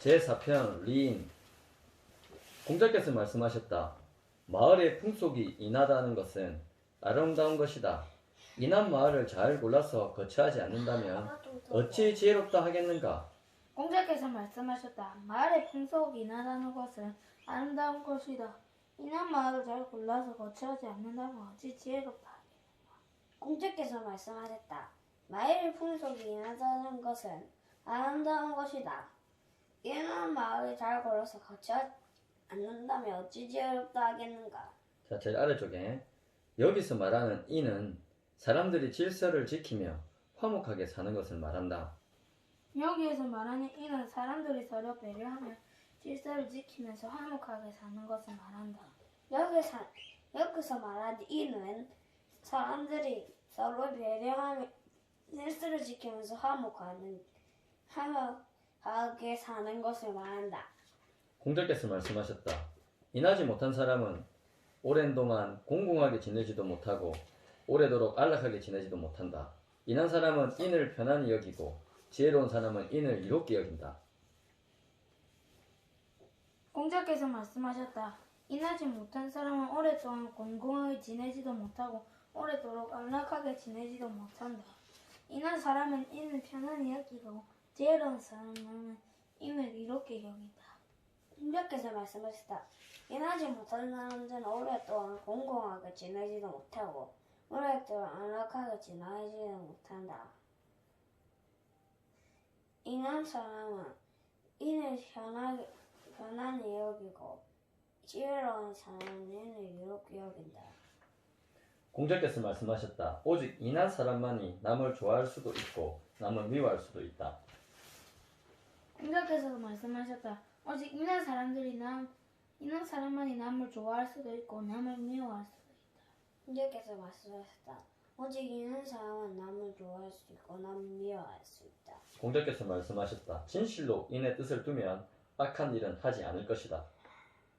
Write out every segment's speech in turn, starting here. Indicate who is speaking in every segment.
Speaker 1: 제4편 리인. 공자께서 말씀하셨다. 마을의 풍속이 인하다는 것은 아름다운 것이다. 인한 마을을 잘 골라서 거처하지 않는다면 어찌 지혜롭다 하겠는가?
Speaker 2: 공자께서 말씀하셨다. 마을의 풍속이 인하다는 것은 아름다운 것이다. 인한 마을을 잘 골라서 거처하지 않는다면 어찌 지혜롭다 하겠는가?
Speaker 3: 공자께서 말씀하셨다. 마을의 풍속이 인하다는 것은 아름다운 것이다. 인한 마을을 잘 골라서 거처하지 않는다면 어찌 지혜롭다 하겠는가?
Speaker 1: 자, 제일 아래쪽에 여기서 말하는 인은 사람들이 질서를 지키며 화목하게 사는 것을 말한다.
Speaker 2: 여기에서 말하는 이는 사람들이 서로 배려하며 질서를 지키면서 화목하게 사는 것을 말한다.
Speaker 3: 여기서 말하는 이는 사람들이 서로 배려하며 질서를 지키면서 화목하게 사는 것을 말한다.
Speaker 1: 공자께서 말씀하셨다. 인하지 못한 사람은 오랜 동안 공공하게 지내지도 못하고 오래도록 안락하게 지내지도 못한다. 인한 사람은 인을 편안히 여기고 지혜로운 사람은 인을 이롭게 여긴다.
Speaker 2: 공자께서 말씀하셨다. 인하지 못한 사람은 오랫동안 공공하게 지내지도 못하고 오래도록 안락하게 지내지도 못한다. 인한 사람은 인을 편안히 여기고 지혜로운 사람은 인을 이롭게 여긴다.
Speaker 3: 공자께서 말씀하셨다. 인하지 못한 사람들은 오랫동안 공공하게 지내지도 못하고 오랫동안 안락하게 지내지도 못한다. 인한 사람은 인을 편안히 여기고 지혜로운 사람은 인을 이롭게 여긴다.
Speaker 1: 공자께서 말씀하셨다. 오직 인한 사람만이 남을 좋아할 수도 있고 남을 미워할 수도 있다.
Speaker 2: 공자께서 말씀하셨다. 오직 인한 사람만이 남을 좋아할 수도 있고 남을 미워할 수도 있다.
Speaker 3: 공자께서 말씀하셨다. 오직 인한 사람은 남을 좋아할 수 있고 남을 미워할 수 있다.
Speaker 1: 공자께서 말씀하셨다. 진실로 인의 뜻을 두면 악한 일은 하지 않을 것이다.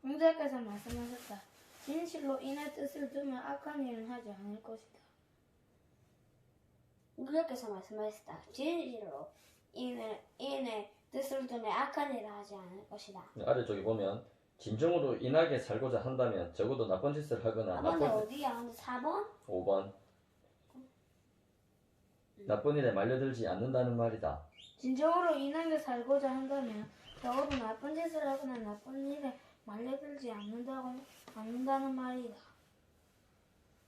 Speaker 2: 공자께서 말씀하셨다. 진실로 인의 뜻을 두면 악한 일은 하지 않을 것이다.
Speaker 3: 공자께서 말씀하셨다. 진실로 인의 뜻을 두면 악한 일을 하지 않을 것이다.
Speaker 1: 아래쪽에 보면 진정으로 인하게 살고자 한다면 적어도 나쁜 짓을 하거나
Speaker 3: 4번은 어디야? 근데 4번?
Speaker 1: 5번 나쁜 일에 말려들지 않는다는 말이다.
Speaker 2: 진정으로 인하게 살고자 한다면 적어도 나쁜 짓을 하거나 나쁜 일에 말려들지 않는다는 말이다.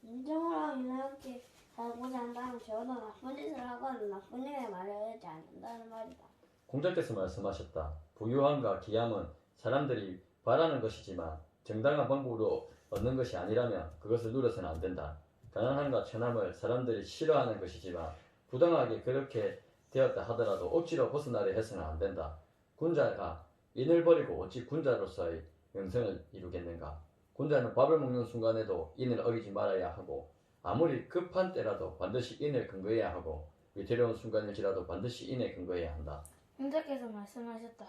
Speaker 3: 진정으로 인하게 살고자 한다면 적어도 나쁜 짓을 하거나 나쁜 일에 말려들지 않는다는 말이다.
Speaker 1: 공자께서 말씀하셨다. 부유함과 기함은 사람들이 바라는 것이지만 정당한 방법으로 얻는 것이 아니라면 그것을 누려서는 안 된다. 가난함과 천함을 사람들이 싫어하는 것이지만 부당하게 그렇게 되었다 하더라도 억지로 벗어나려 해서는 안 된다. 군자가 인을 버리고 어찌 군자로서의 명성을 이루겠는가. 군자는 밥을 먹는 순간에도 인을 어기지 말아야 하고 아무리 급한 때라도 반드시 인을 근거해야 하고 위태로운 순간일지라도 반드시 인에 근거해야 한다.
Speaker 2: 공자께서 말씀하셨다.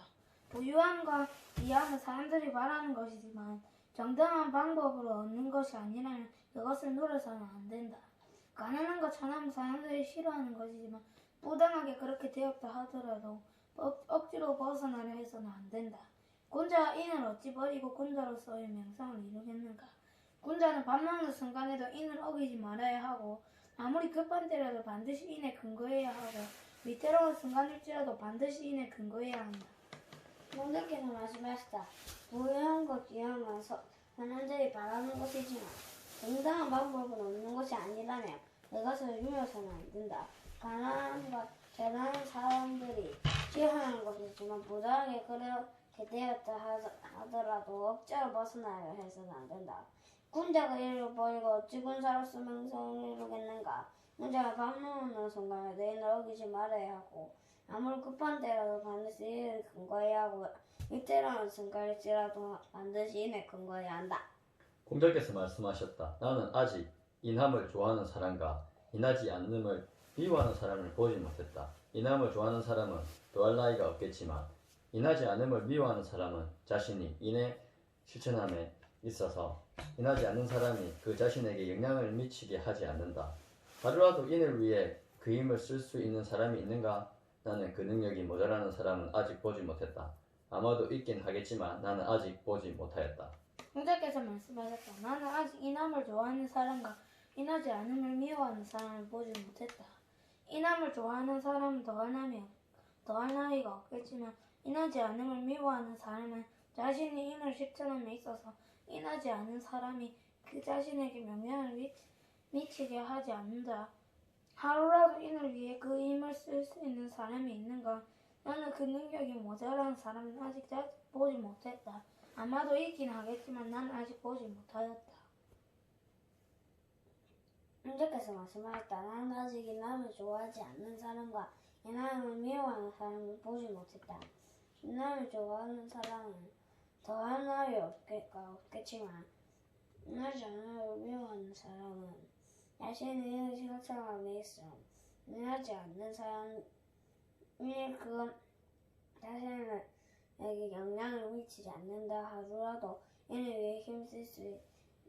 Speaker 2: 부유함과 기함은 사람들이 바라는 것이지만 정당한 방법으로 얻는 것이 아니라면 그것을 누려서는 안 된다. 가난함과 천함은 사람들이 싫어하는 것이지만 부당하게 그렇게 되었다 하더라도 억지로 벗어나려 해서는 안 된다. 군자가 인을 어찌 버리고 군자로서의 명성을 이루겠는가. 군자는 밥 먹는 순간에도 인을 어기지 말아야 하고 아무리 급한 때라도 반드시 인에 근거해야 하고 위태로운 순간일지라도 반드시 인에 근거해야 한다.
Speaker 3: 공자께서 말씀하셨다. 부유함과 기함은 사람들이 바라는 것이지만 정당한 방법으로 얻는 것이 아니라면 그것을 누려서는 안 된다. 가난함과 재난은 사람들이 싫어하는 것이지만 부당하게 그렇게 되었다 하더라도 억지로 벗어나려 해서는 안 된다. 군자가 인을 버리고 어찌 군사로서 명성을 이루겠는가. 군자가 밥 먹는 순간에 내 인을 어기지 말아야 하고 아무리 급한 때라도 반드시 인을 근거해야 하고 위태로운 순간일지라도 반드시 인에 근거해야 한다.
Speaker 1: 공자께서 말씀하셨다. 나는 아직 인함을 좋아하는 사람과 인하지 않음을 미워하는 사람을 보지 못했다. 인함을 좋아하는 사람은 더할 나위가 없겠지만 인하지 않음을 미워하는 사람은 자신이 인의 실천함에 있어서 인하지 않는 사람이 그 자신에게 영향을 미치게 하지 않는다. 하루라도 인을 위해 그 힘을 쓸 수 있는 사람이 있는가? 나는 그 능력이 모자라는 사람은 아직 보지 못했다. 아마도 있긴 하겠지만 나는 아직 보지 못하였다.
Speaker 2: 공자께서 말씀하셨다. 나는 아직 이남을 좋아하는 사람과 인하지 않음을 미워하는 사람을 보지 못했다. 이남을 좋아하는 사람은 더할 나위가 없겠지만 인하지 않음을 미워하는 사람은 자신이 인을 실천함에 있어서 인하지 않은 사람이 그 자신에게 명령을 미치게 하지 않는다. 하루라도 인을 위해 그 힘을 쓸 수 있는 사람이 있는가? 나는 그 능력이 모자란 사람은 아직 보지 못했다. 아마도 있긴 하겠지만 난 아직 보지 못하였다.
Speaker 3: 공자께서 말씀하셨다. 나는 아직 이남을 좋아하지 않는 사람과 이남을 미워하는 사람을 보지 못했다. 이남을 좋아하는 사람은 더할 나위 없겠지만 인하지 않음을 미워하는 사람은 자신의 인을 실천함에 있어 인하지 않는 사람이 그 자신에게 영향을 미치지 않는다 하루라도 인을 위해 힘쓸 수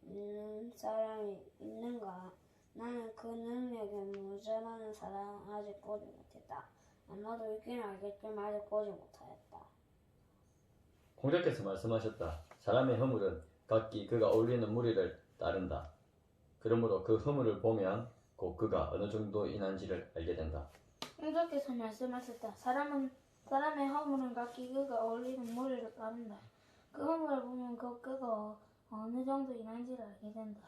Speaker 3: 있는 사람이 있는가? 나는 그 능력에 모자라는 사람은 아직 보지 못했다. 아마도 있긴 알겠지만 아직 보지 못하였다.
Speaker 1: 공자께서 말씀하셨다. 사람의 허물은 각기 그가 올리는 무리를 따른다. 그러므로 그 허물을 보면 곧 그가 어느 정도 인한지를 알게 된다.
Speaker 2: 공자께서 말씀하셨다. 사람의 허물은 각기 그가 올리는 무리를 따른다. 그 허물을 보면 곧 그가 어느 정도 인한지를 알게 된다.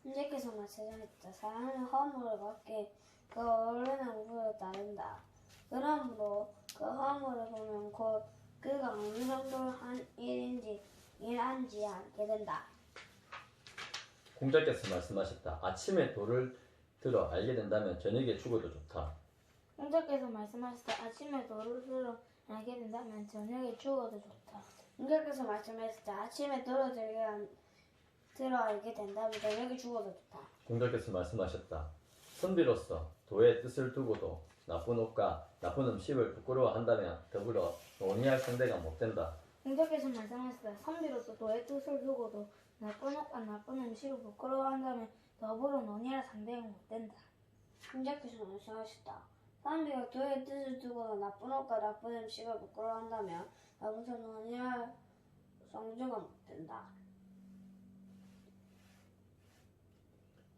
Speaker 3: 공자께서 말씀하셨다. 사람의 허물을 각기 그 올리는 무리를 따른다. 그러므로 그 허물을 보면 곧 그가 어느 정도 한 일한지 알게 된다.
Speaker 1: 공자께서 말씀하셨다. 아침에 도를 들어 알게 된다면 저녁에 죽어도 좋다.
Speaker 2: 공자께서 말씀하셨다. 아침에 도를 들어 알게 된다면 저녁에 죽어도 좋다.
Speaker 3: 공자께서 말씀하셨다. 아침에 들어 알게 된다면 저녁에 죽어도 좋다.
Speaker 1: 공자께서 말씀하셨다. 선비로서 도의 뜻을 두고도 나쁜 옷과 나쁜 음식을 부끄러워한다면 더불어 논의할 상대가 못된다.
Speaker 2: 공자께서 말씀하셨다. 선비로서 도의 뜻을 두고도 나쁜 옷과 나쁜 음식을 부끄러워한다면 더불어 논의할 상대가 못된다.
Speaker 3: 공자께서 말씀하셨다. 사람들이 도의 뜻을 두고 나쁜 옷과 나쁜 음식을 부끄러워한다면 더불어 논의할 상대가 못된다.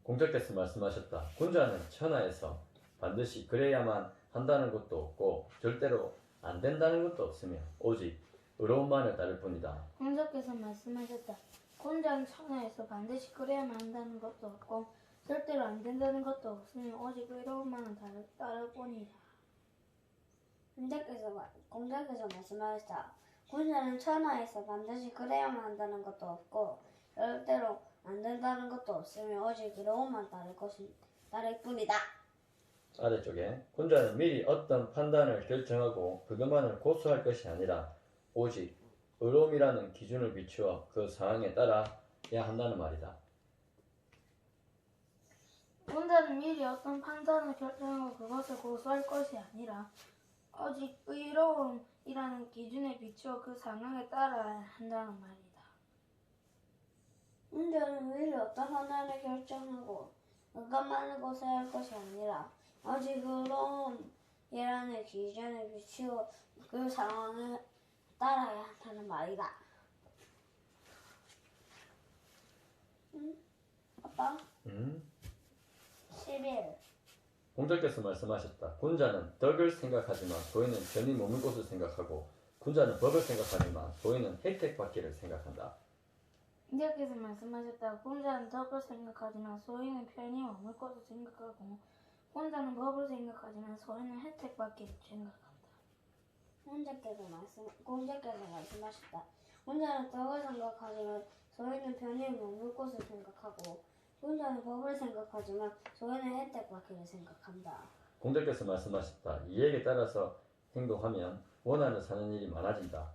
Speaker 1: 공자께서 말씀하셨다. 군자는 천하에서 반드시 그래야만 한다는 것도 없고 절대로 안 된다는 것도 없으며 오직 의로움만을 따를 뿐이다.
Speaker 2: 공자께서 말씀하셨다. 군자는 천하에서 반드시 그래야만 한다는 것도 없고 절대로 안 된다는 것도 없으며 오직 의로움만을 따를 뿐이다.
Speaker 3: 공자께서 말씀하셨다. 군자는 천하에서 반드시 그래야만 한다는 것도 없고 절대로 안 된다는 것도 없으며 오직 의로움만 따를 뿐이다.
Speaker 1: 아래쪽에 군자는 미리 어떤 판단을 결정하고 그것만을 고수할 것이 아니라 오직 의로움이라는 기준을 비추어 그 상황에 따라야 한다는 말이다.
Speaker 2: 군자는 미리 어떤 판단을 결정하고 그것을 고수할 것이 아니라 오직 의로움이라는 기준에 비추어 그 상황에 따라야 한다는 말이다.
Speaker 3: 군자는 미리 어떤 판단을 결정하고 그것만을 고수할 것이 아니라 오직 의로움이라는 기준에 비추어 그 상황에 따라야 한다는 말이다. 아빠? 11.
Speaker 1: 공자께서 말씀하셨다. 군자는 덕을 생각하지만 소인은 편히 머물 곳을 생각하고 군자는 법을 생각하지만 소인은 혜택 받기를 생각한다.
Speaker 2: 공자께서 말씀하셨다. 군자는 덕을 생각하지만 소인은 편히 머물 것을 생각하고 군자는 법을 생각하지만 소인은 혜택 받기를 생각한다.
Speaker 3: 공자께서 말씀하셨다. 군자는 덕을 생각하지만 소인은 편히 머물 곳을 생각하고 군자는 법을 생각하지만 소인은 혜택 받기를 생각한다.
Speaker 1: 공자께서 말씀하셨다. 이익에 따라서 행동하면 원하는 사는 일이 많아진다.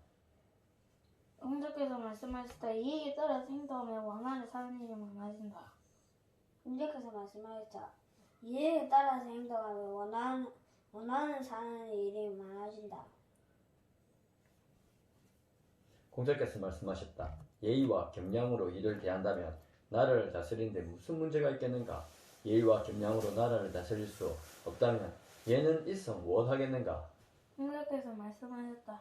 Speaker 2: 공자께서 말씀하셨다. 이익에 따라서 행동하면 원하는 사는 일이 많아진다.
Speaker 3: 공자께서 말씀하셨다. 이익에 따라서 행동하면 원하는 사는 일이 많아진다.
Speaker 1: 공자께서 말씀하셨다. 예의와 겸양으로 일을 대한다면 나라를 다스리는데 무슨 문제가 있겠는가? 예의와 겸양으로 나라를 다스릴 수 없다면 얘는 있어 무엇하겠는가?
Speaker 2: 공자께서 말씀하셨다.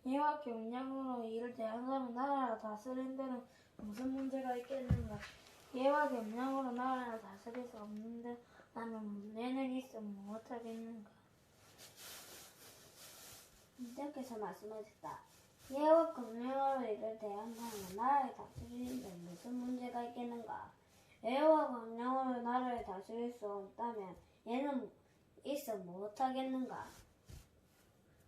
Speaker 2: 이와 경량으로 이를 대한다면 나라를 다스리는 데는 무슨 문제가 있겠는가? 이와 경량으로 나라를 다스릴 수 없는데 나는 문제는 있으면 못하겠는가?
Speaker 3: 이렇게서 말씀하셨다. 예와 금령으로 이를 대한다면 나라를 다스리는 데 무슨 문제가 있겠는가? 예와 금령으로 나라를 다스릴 수 없다면 얘는 있어 못하겠는가?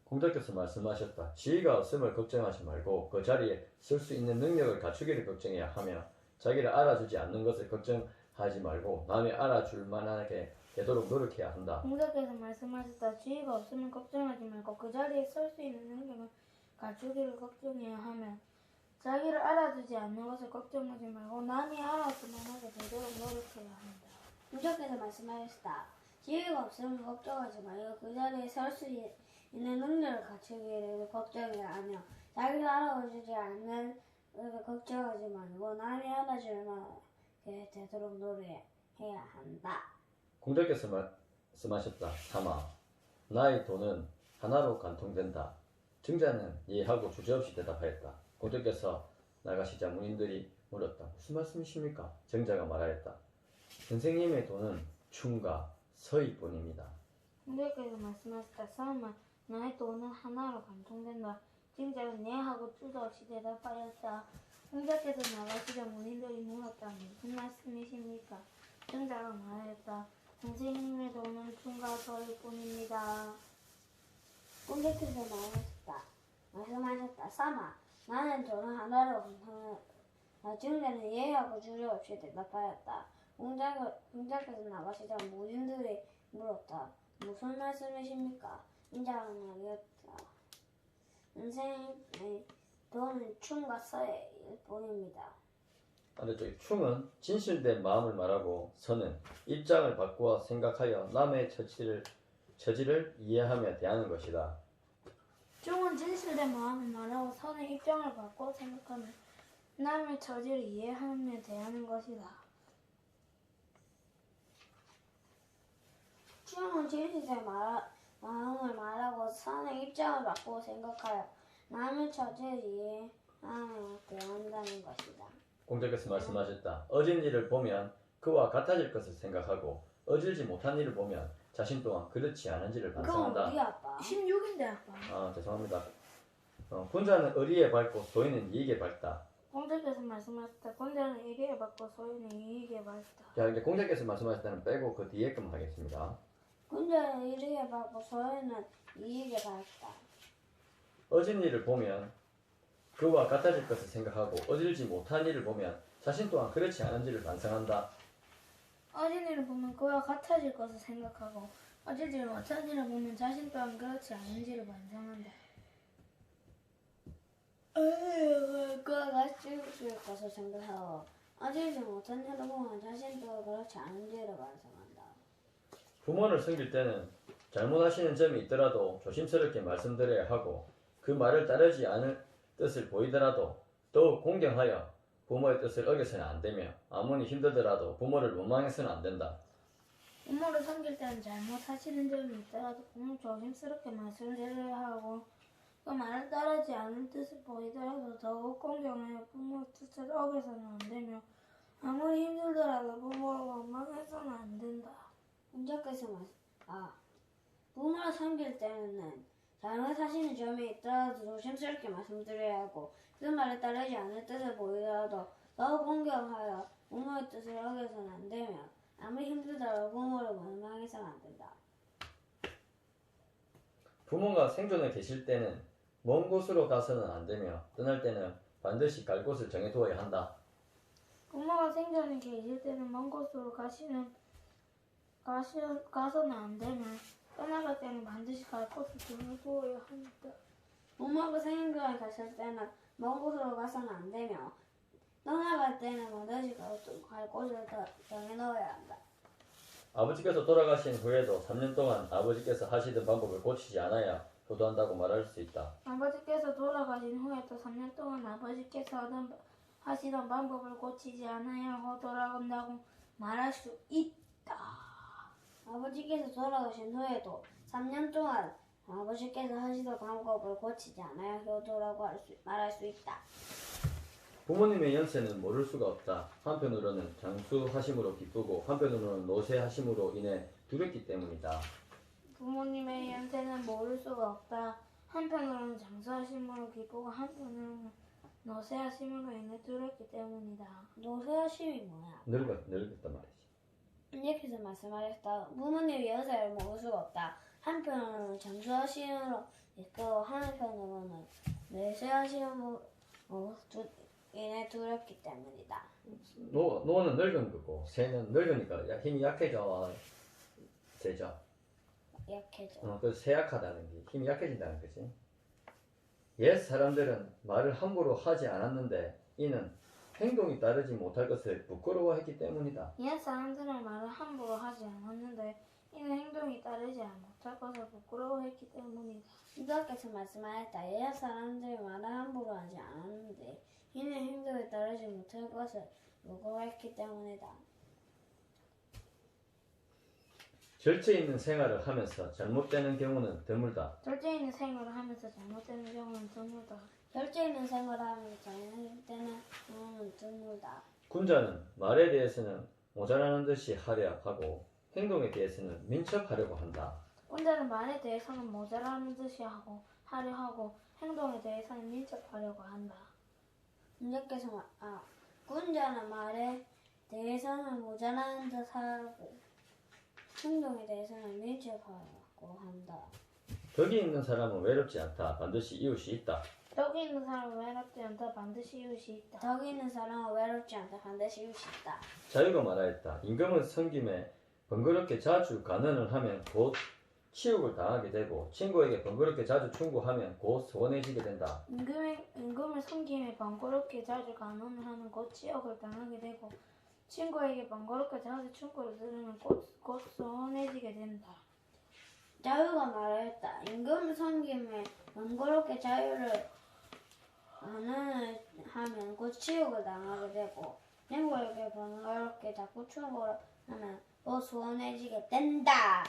Speaker 1: 공자께서 말씀하셨다. 지위가 없음을 걱정하지 말고 그 자리에 쓸 수 있는 능력을 갖추기를 걱정해야 하며 자기를 알아주지 않는 것을 걱정하지 말고 남이 알아줄 만하게 되도록 노력해야 한다.
Speaker 2: 공자께서 말씀하셨다. 지위가 없으면 걱정하지 말고 그 자리에 설 수 있는 능력을 갖추기를 걱정해야 하며 자기를 알아주지 않는 것을 걱정하지 말고 남이 알아줄 만하게 되도록 노력해야 한다.
Speaker 3: 공자께서 말씀하셨다. 지위가 없으면 걱정하지 말고 그 자리에 설 수 있는 능력을 갖추기를 걱정해야 하며 자기를 알아주지 않는 것을 걱정하지 말고 남이 알아줄 만하게 되도록 노력해야 한다.
Speaker 1: 공자께서 말씀하셨다. 3아 나의 돈은 하나로 간통된다. 증자는 이해하고 주저없이 대답하였다. 공자께서 나가시자 문인들이 물었다. 무슨 말씀이십니까? 정자가 말하였다. 선생님의 돈은 충과 서희뿐입니다.
Speaker 2: 공자께서 말씀하셨다. 사마 나의 돈은 하나로 간통된다. 증자는 이해하고 주저없이 대답하였다. 공자께서 나가시자 문인들이 물었다. 무슨 말씀이십니까? 정자가 말하였다. 선생님의 돈은 충과 서일 뿐입니다.
Speaker 3: 공자께서 말씀하셨다. 사마 나는 돈은 하나로 간통된다. 증자는 이해하고 주저없이 대답하였다. 공자께서 나가시자 문인들이 물었다. 무슨 말씀이십니까? 인자가 말하였다. 선생님의 돈은 충과 서일 뿐입니다.
Speaker 1: 아래쪽 충은 진실된 마음을 말하고 서는 입장을 바꾸어 생각하여 남의 처지를 이해하며 대하는 것이다.
Speaker 2: 중은 진실된 마음을 말하고 선의 입장을 바꿔 생각하며 남의 처지를 이해하며 대하는 것이다.
Speaker 3: 충은 진실된 마음을 말하고 선의 입장을 바꾸고 생각하여 남의 처지를 이해하며 대한다는 것이다.
Speaker 1: 공자께서 말씀하셨다. 어진 일을 보면 그와 같아질 것을 생각하고 어질지 못한 일을 보면 자신 또한 그렇지 않은지를
Speaker 3: 그건
Speaker 1: 반성한다.
Speaker 3: 우리 아빠.
Speaker 2: 16인데 아빠.
Speaker 1: 아 죄송합니다. 군자는 의리에 밝고 소인은 이익에 밝다.
Speaker 2: 공자께서 말씀하셨다. 공자는 이익에 받고 소인은 이익에 밝다.
Speaker 1: 자 이제 공자께서 말씀하셨다는 빼고 그 뒤에 것만 하겠습니다.
Speaker 3: 군자는 이익에 받고 소인은 이익에 밝다.
Speaker 1: 어진 일을 보면 그와 같아질 것을 생각하고 어질지 못한 일을 보면 자신 또한 그렇지 않은지를 반성한다.
Speaker 2: 어진 일을 보면 그와 같아질 것을 생각하고 어질지 못한 일을 보면 자신 또한 그렇지 않은지를 반성한다.
Speaker 3: 그와 같이 것을 생각하고 어질지 못한 일을 보면 자신 또한 그렇지 않은지를 반성한다.
Speaker 1: 부모를 섬길 때는 잘못하시는 점이 있더라도 조심스럽게 말씀드려야 하고 그 말을 따르지 않을 뜻을 보이더라도 더욱 공경하여 부모의 뜻을 어겨서는 안 되며 아무리 힘들더라도 부모를 원망해서는 안 된다.
Speaker 2: 부모를 섬길 때는 잘못하시는 점이 있더라도 조심스럽게 말씀드려야 하고 그 말을 따르지 않을 뜻을 보이더라도 더욱 공경하여 부모의 뜻을 어겨서는 안 되며 아무리 힘들더라도 부모를 원망해서는 안 된다.
Speaker 3: 공자께서 부모를 섬길 때는 잘못하시는 점이 있더라도 조심스럽게 말씀드려야 하고 그 말을 따르지 않을 뜻을 보이더라도 더욱 공경하여 부모의 뜻을 어겨서는 안 되며 아무리 힘들더라도 부모를 원망해서는 안 된다.
Speaker 1: 부모가 생존에 계실 때는 먼 곳으로 가서는 안 되며 떠날 때는 반드시 갈 곳을 정해두어야 한다.
Speaker 2: 부모가 생전에 계실 때는 먼 곳으로 가서는 안 되며 떠나갈 때는 반드시 갈 곳을 정해두어야 한다.
Speaker 3: 부모가 생전에 갔을 때는 먼 곳으로 가서는 안 되며 떠나갈 때는 반드시 갈 곳을 정해놓아야 한다.
Speaker 1: 아버지께서 돌아가신 후에도 3년 동안 아버지께서 하시던 방법을 고치지 않아야 효도한다고 말할 수 있다.
Speaker 2: 아버지께서 돌아가신 후에 또 3년 동안 아버지께서 하시던 방법을 고치지 않아야 호도라고 말할 수 있다.
Speaker 3: 아버지께서 돌아가신 후에도 3년 동안 아버지께서 하시던 방법을 고치지 않아야 효도라고 말할 수 있다.
Speaker 1: 부모님의 연세는 모를 수가 없다. 한편으로는 장수하심으로 기쁘고 한편으로는 노쇠하심으로 인해 두렵기 때문이다.
Speaker 2: 부모님의 연세는 모를 수가 없다. 한편으로는 장수하심으로 기쁘고 한편으로는 노쇠하심으로 인해 두렵기 때문이다.
Speaker 3: 노쇠하심이 뭐야?
Speaker 1: 늙었단 말이지.
Speaker 3: 예수께서 말씀하셨다. 부모님의 연세를 모를 수가 없다. 한편으로는 장수하심으로 있고 한편으로는 내세하심으로 인해 두렵기 때문이다.
Speaker 1: 노는 늙은 거고 새는 늙으니까 힘이 약해져 되죠.
Speaker 3: 약해져.
Speaker 1: 그래서 쇠약하다는 게 힘이 약해진다는 거지. 옛 사람들은 말을 함부로 하지 않았는데 이는 행동이 따르지 못할 것을 부끄러워했기 때문이다.
Speaker 2: 옛 사람들은 말을 함부로 하지 않았는데 이는 행동이 따르지 못할 것을 부끄러워했기 때문이다.
Speaker 3: 주님께서 말씀하셨다. 옛 사람들이 말을 함부로 하지 않았는데 이는 행동에 따르지 못할 것을 부끄러워했기 때문이다.
Speaker 1: 절제 있는 생활을 하면서 잘못되는 경우는 드물다.
Speaker 2: 절제 있는 생활을 하면서 잘못되는 경우는 드물다.
Speaker 3: 절제 있는 생활을 하면서 잘못되는 경우는 드물다.
Speaker 1: 군자는 말에 대해서는 모자라는 듯이 하려 하고 행동에 대해서는 민첩하려고 한다.
Speaker 2: 혼자는 말에 대해서는 모자라는 듯이 하려 하고 행동에 대해서는 민첩하려고 한다.
Speaker 3: 주님께서 군자는 말에 대해서는 모자라는 듯 하고 행동에 대해서는 민첩하려고 한다.
Speaker 1: 덕이 있는 사람은 외롭지 않다. 반드시 이웃이 있다.
Speaker 2: 덕이 있는 사람은 외롭지 않다. 반드시 이웃이 있다.
Speaker 3: 덕이 있는 사람은 외롭지 않다. 반드시 이웃이 있다.
Speaker 1: 자유가 말하였다. 임금은 섬김에 번거롭게 자주 간언을 하면 곧 치욕을 당하게 되고 친구에게 번거롭게 자주 충고하면 곧 소원해지게 된다.
Speaker 2: 임금을 섬김에 번거롭게 자주 간언을 하면 곧 치욕을 당하게 되고 친구에게 번거롭게 자주 충고를 들으면 곧 소원해지게 된다.
Speaker 3: 자유가 말하였다. 임금을 섬김에 번거롭게 자유를 간언을 하면 곧 치욕을 당하게 되고 친구에게 번거롭게 자꾸 충고를 하면 곧 소원해지게 된다.